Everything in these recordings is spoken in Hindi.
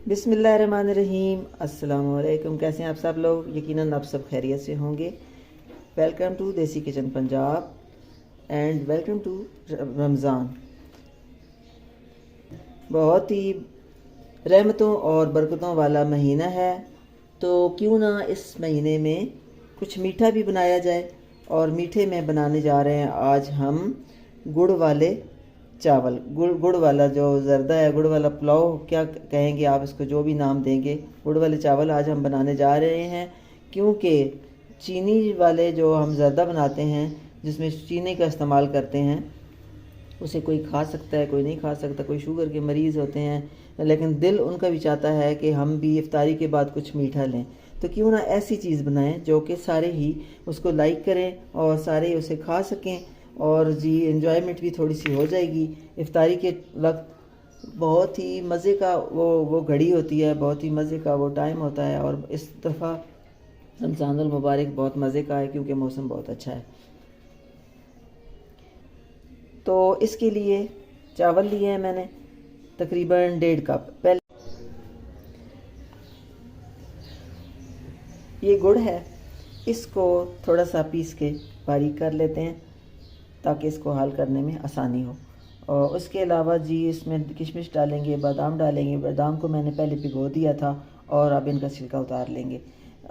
बिस्मिल्लाहिर्रहमानिर्रहीम। अस्सलाम वालेकुम। कैसे हैं आप सब लोग? यकीनन आप सब खैरियत से होंगे। Welcome to Desi Kitchen Punjab and welcome to Ramzan. बहुत ही रहमतों और बरकतों वाला महीना है, तो क्यों ना इस महीने में कुछ मीठा भी बनाया जाए। और मीठे में बनाने जा रहे हैं आज हम गुड़ वाले चावल। गुड़ वाला जो ज़र्दा है, गुड़ वाला पुलाव क्या कहेंगे आप इसको, जो भी नाम देंगे, गुड़ वाले चावल आज हम बनाने जा रहे हैं। क्योंकि चीनी वाले जो हम ज़र्दा बनाते हैं जिसमें चीनी का इस्तेमाल करते हैं, उसे कोई खा सकता है, कोई नहीं खा सकता। कोई शुगर के मरीज़ होते हैं, लेकिन दिल उनका भी चाहता है कि हम भी इफ्तारी के बाद कुछ मीठा लें। तो क्यों ना ऐसी चीज़ बनाएं जो कि सारे ही उसको लाइक करें और सारे उसे खा सकें, और जी एंजॉयमेंट भी थोड़ी सी हो जाएगी। इफ्तारी के वक्त बहुत ही मज़े का वो घड़ी होती है, बहुत ही मज़े का वो टाइम होता है। और इस दफ़ा रमज़ानुल मुबारक बहुत मज़े का है क्योंकि मौसम बहुत अच्छा है। तो इसके लिए चावल लिए हैं मैंने तकरीबन 1.5 कप। पहले ये गुड़ है, इसको थोड़ा सा पीस के बारीक कर लेते हैं ताकि इसको हल करने में आसानी हो। और उसके अलावा जी इसमें किशमिश डालेंगे, बादाम डालेंगे। बादाम को मैंने पहले भिगो दिया था और अब इनका छिलका उतार लेंगे।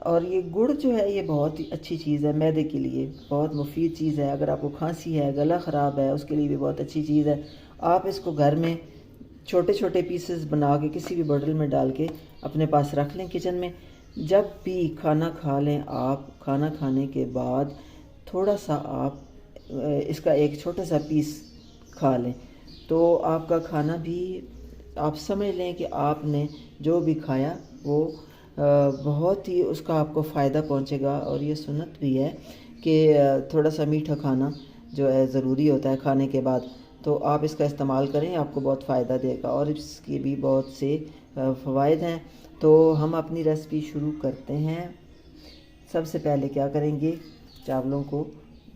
और ये गुड़ जो है ये बहुत ही अच्छी चीज़ है, मैदे के लिए बहुत मुफीद चीज़ है। अगर आपको खांसी है, गला ख़राब है, उसके लिए भी बहुत अच्छी चीज़ है। आप इसको घर में छोटे छोटे पीसेस बना के किसी भी बोतल में डाल के अपने पास रख लें किचन में। जब भी खाना खा लें, आप खाना खाने के बाद थोड़ा सा आप इसका एक छोटा सा पीस खा लें, तो आपका खाना भी आप समझ लें कि आपने जो भी खाया वो बहुत ही उसका आपको फ़ायदा पहुंचेगा। और ये सुन्नत भी है कि थोड़ा सा मीठा खाना जो है ज़रूरी होता है खाने के बाद। तो आप इसका इस्तेमाल करें, आपको बहुत फ़ायदा देगा और इसके भी बहुत से फ़वाइद हैं। तो हम अपनी रेसिपी शुरू करते हैं। सबसे पहले क्या करेंगे, चावलों को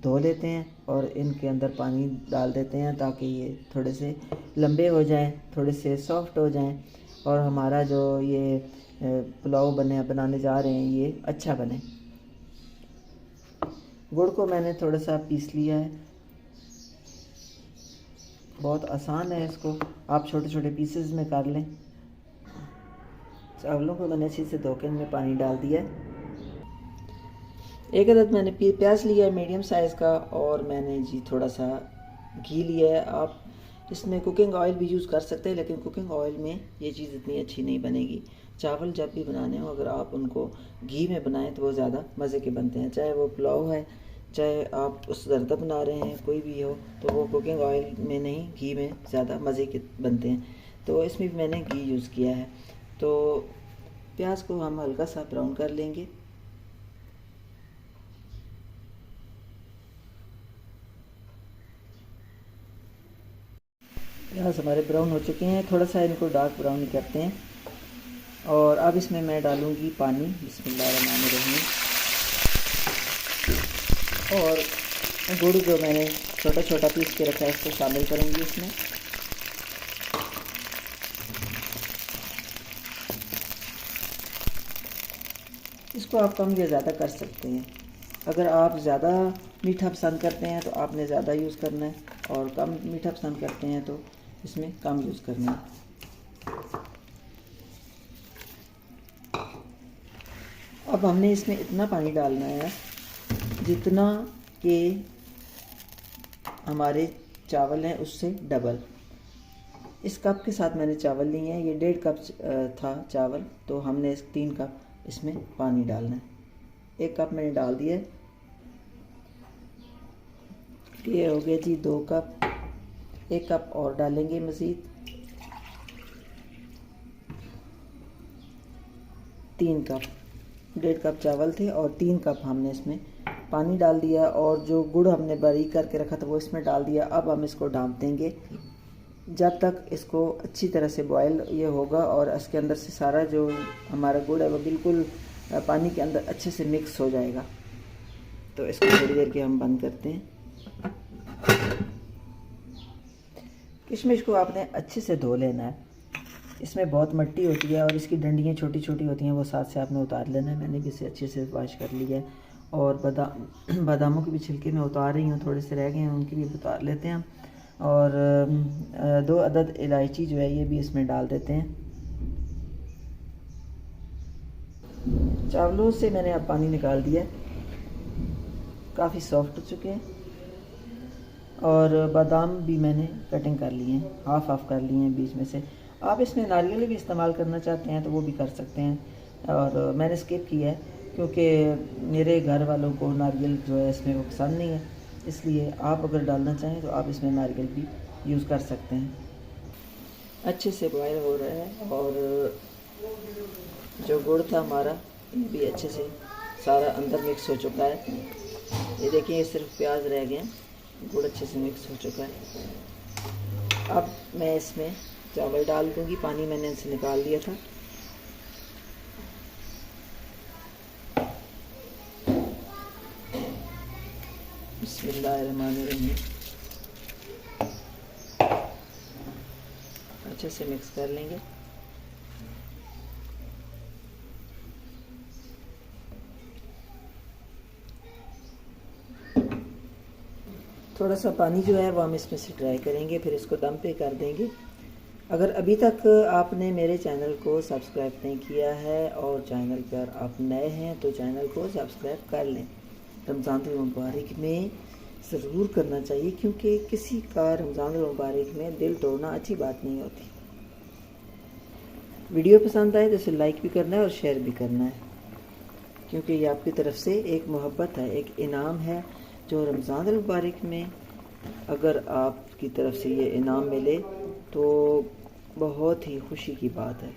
धो लेते हैं और इनके अंदर पानी डाल देते हैं ताकि ये थोड़े से लंबे हो जाएं, थोड़े से सॉफ्ट हो जाएं और हमारा जो ये पुलाव बनाने जा रहे हैं ये अच्छा बने। गुड़ को मैंने थोड़ा सा पीस लिया है, बहुत आसान है, इसको आप छोटे छोटे पीसेस में कर लें। चावलों को मैंने अच्छे से धो के इनमें पानी डाल दिया है। एक अदद मैंने प्याज लिया है मीडियम साइज़ का, और मैंने जी थोड़ा सा घी लिया है। आप इसमें कुकिंग ऑयल भी यूज़ कर सकते हैं, लेकिन कुकिंग ऑयल में ये चीज़ इतनी अच्छी नहीं बनेगी। चावल जब भी बनाने हो, अगर आप उनको घी में बनाएं तो वो ज़्यादा मज़े के बनते हैं। चाहे वो पुलाव है, चाहे आप उस ज़र्दा बना रहे हैं, कोई भी हो, तो वो कुकिंग ऑयल में नहीं, घी में ज़्यादा मज़े के बनते हैं। तो इसमें भी मैंने घी यूज़ किया है। तो प्याज को हम हल्का सा ब्राउन कर लेंगे। प्याज हमारे ब्राउन हो चुके हैं, थोड़ा सा इनको डार्क ब्राउन करते हैं। और अब इसमें मैं डालूँगी पानी, बिस्मिल्लाहिर्रहमानिर्रहीम। और गुड़ जो मैंने छोटा छोटा पीस के रखा है इसको शामिल करूँगी इसमें। इसको आप कम या ज़्यादा कर सकते हैं। अगर आप ज़्यादा मीठा पसंद करते हैं तो आपने ज़्यादा यूज़ करना है, और कम मीठा पसंद करते हैं तो इसमें कम यूज़ करना है। अब हमने इसमें इतना पानी डालना है जितना कि हमारे चावल हैं उससे डबल। इस कप के साथ मैंने चावल लिए हैं, ये 1.5 कप था चावल, तो हमने 3 कप इसमें पानी डालना है। 1 कप मैंने डाल दिया है, ये हो गया जी 2 कप। 1 कप और डालेंगे मज़ीद, 3 कप। 1.5 कप चावल थे और 3 कप हमने इसमें पानी डाल दिया, और जो गुड़ हमने बारीक करके रखा था वो इसमें डाल दिया। अब हम इसको ढाँप देंगे जब तक इसको अच्छी तरह से बॉयल ये होगा और इसके अंदर से सारा जो हमारा गुड़ है वो बिल्कुल पानी के अंदर अच्छे से मिक्स हो जाएगा। तो इसको थोड़ी देर के हम बंद करते हैं। किशमिश को आपने अच्छे से धो लेना है। इसमें बहुत मिट्टी होती है और इसकी डंडियाँ छोटी छोटी होती हैं, वो साथ से आपने उतार लेना है। मैंने भी इसे अच्छे से वॉश कर लिया है। और बादामों के भी छिलके मैं उतार रही हूँ, थोड़े से रह गए हैं, उनकी भी उतार लेते हैं। और 2 अदद इलायची जो है ये भी इसमें डाल देते हैं। चावलों से मैंने अब पानी निकाल दिया, काफ़ी सॉफ्ट हो चुके हैं। और बादाम भी मैंने कटिंग कर लिए हैं, हाफ कर लिए हैं बीच में से। आप इसमें नारियल भी इस्तेमाल करना चाहते हैं तो वो भी कर सकते हैं, और मैंने स्किप किया है क्योंकि मेरे घर वालों को नारियल जो है इसमें वो पसंद नहीं है। इसलिए आप अगर डालना चाहें तो आप इसमें नारियल भी यूज़ कर सकते हैं। अच्छे से बॉयल हो रहा है और जो गुड़ था हमारा ये भी अच्छे से सारा अंदर मिक्स हो चुका है। ये देखिए, ये सिर्फ प्याज रह गए हैं, गुड़ अच्छे से मिक्स हो चुका है। अब मैं इसमें चावल डाल दूंगी, पानी मैंने इनसे निकाल दिया था। बिस्मिल्लाहिर्रहमानिर्रहीम। अच्छे से मिक्स कर लेंगे। थोड़ा सा पानी जो है वो हम इसमें से ड्राई करेंगे, फिर इसको दम पे कर देंगे। अगर अभी तक आपने मेरे चैनल को सब्सक्राइब नहीं किया है और चैनल पर आप नए हैं तो चैनल को सब्सक्राइब कर लें। रमज़ान मुबारक में ज़रूर करना चाहिए, क्योंकि किसी का रमज़ान मुबारक में दिल तोड़ना अच्छी बात नहीं होती। वीडियो पसंद आए तो इसे लाइक भी करना है और शेयर भी करना है, क्योंकि ये आपकी तरफ से एक मोहब्बत है, एक इनाम है जो रमज़ान मुबारक में अगर आपकी तरफ से ये इनाम मिले तो बहुत ही खुशी की बात है।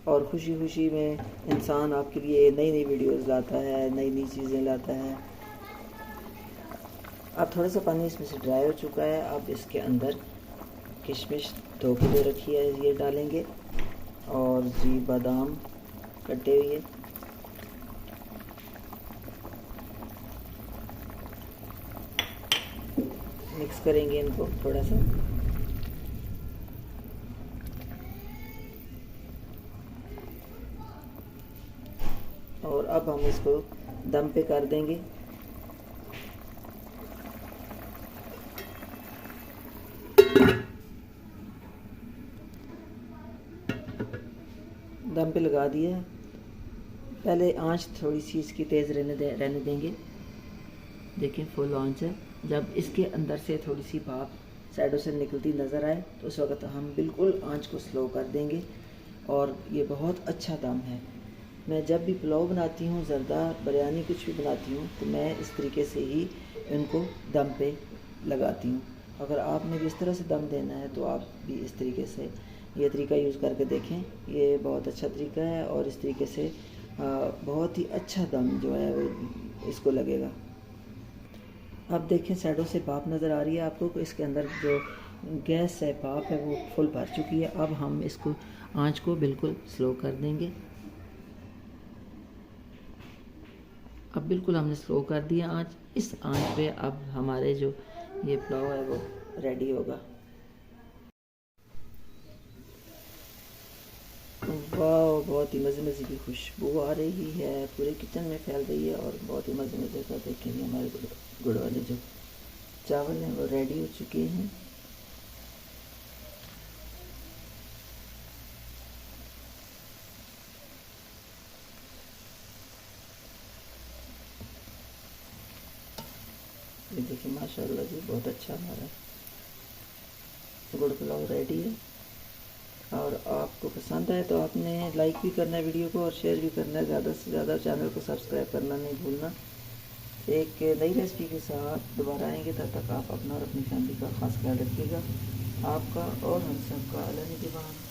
और खुशी खुशी में इंसान आपके लिए नई नई वीडियोस लाता है, नई नई चीज़ें लाता है। अब थोड़ा सा पानी इसमें से ड्राई हो चुका है। अब इसके अंदर किशमिश धो के जो रखी है ये डालेंगे, और जी बादाम कटे हुए, मिक्स करेंगे इनको थोड़ा सा। और अब हम इसको दम पे कर देंगे। दम पे लगा दिया। पहले आंच थोड़ी सी इसकी तेज़ रहने देंगे। देखिए फुल आंच है। जब इसके अंदर से थोड़ी सी भाप साइडों से निकलती नज़र आए तो उस वक्त हम बिल्कुल आंच को स्लो कर देंगे। और ये बहुत अच्छा दम है। मैं जब भी पुलाव बनाती हूँ, ज़रदा, बिरयानी कुछ भी बनाती हूँ तो मैं इस तरीके से ही इनको दम पे लगाती हूँ। अगर आपने भी इस तरह से दम देना है तो आप भी इस तरीके से ये तरीका यूज़ करके देखें। ये बहुत अच्छा तरीका है और इस तरीके से बहुत ही अच्छा दम जो है वो इसको लगेगा। अब देखें साइडों से भाप नज़र आ रही है आपको, इसके अंदर जो गैस है भाप है वो फुल भर चुकी है। अब हम इसको आंच को बिल्कुल स्लो कर देंगे। अब बिल्कुल हमने स्लो कर दिया आंच। इस आंच पे अब हमारे जो ये पुलाव है वो रेडी होगा। वाह, बहुत ही मज़े मज़े की खुशबू आ रही है, पूरे किचन में फैल रही है और बहुत ही मज़े मज़े का। देखेंगे हमारे गुड़ वाले जो चावल हैं वो रेडी हो चुके हैं। ये देखिए माशाल्लाह जी, बहुत अच्छा हमारा गुड़ पुलाव रेडी है। और आपको पसंद आए तो आपने लाइक भी करना है वीडियो को और शेयर भी करना है। ज़्यादा से ज़्यादा चैनल को सब्सक्राइब करना नहीं भूलना। एक नई रेसिपी के साथ दोबारा आएंगे, तब तक आप अपना और अपनी फैमिली का खास ख्याल रखिएगा। आपका और हम सबका अल्लाह निगहबान।